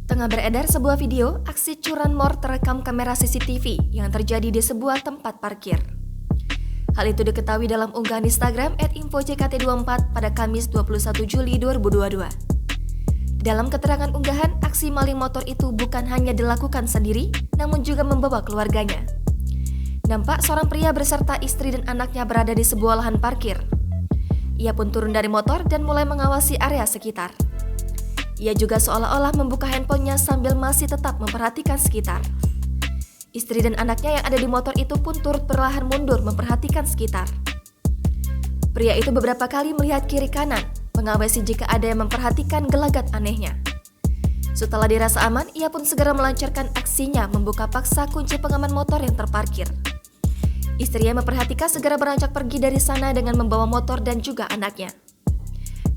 Tengah beredar sebuah video aksi curanmor terekam kamera CCTV yang terjadi di sebuah tempat parkir. Hal itu diketahui dalam unggahan Instagram @infojkt24 pada Kamis 21 Juli 2022. Dalam keterangan unggahan, aksi maling motor itu bukan hanya dilakukan sendiri, namun juga membawa keluarganya. Nampak seorang pria beserta istri dan anaknya berada di sebuah lahan parkir. Ia pun turun dari motor dan mulai mengawasi area sekitar. Ia juga seolah-olah membuka handphonenya sambil masih tetap memperhatikan sekitar. Istri dan anaknya yang ada di motor itu pun turut perlahan mundur memperhatikan sekitar. Pria itu beberapa kali melihat kiri kanan, mengawasi jika ada yang memperhatikan gelagat anehnya. Setelah dirasa aman, ia pun segera melancarkan aksinya membuka paksa kunci pengaman motor yang terparkir. Istri yang memperhatikan segera beranjak pergi dari sana dengan membawa motor dan juga anaknya.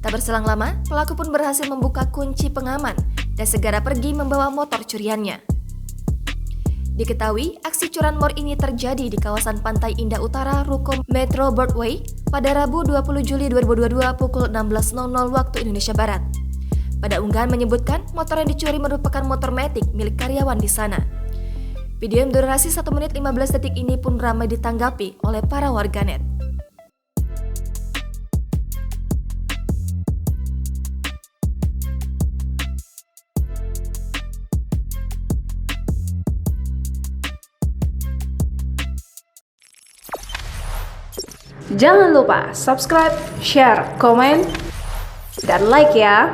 Tak berselang lama, pelaku pun berhasil membuka kunci pengaman dan segera pergi membawa motor curiannya. Diketahui, aksi curanmor ini terjadi di kawasan Pantai Indah Utara, Ruko Metro Broadway pada Rabu 20 Juli 2022 pukul 16.00 waktu Indonesia Barat. Pada unggahan menyebutkan motor yang dicuri merupakan motor Matic milik karyawan di sana. Video yang berdurasi 1 menit 15 detik ini pun ramai ditanggapi oleh para warganet. Jangan lupa subscribe, share, komen, dan like ya.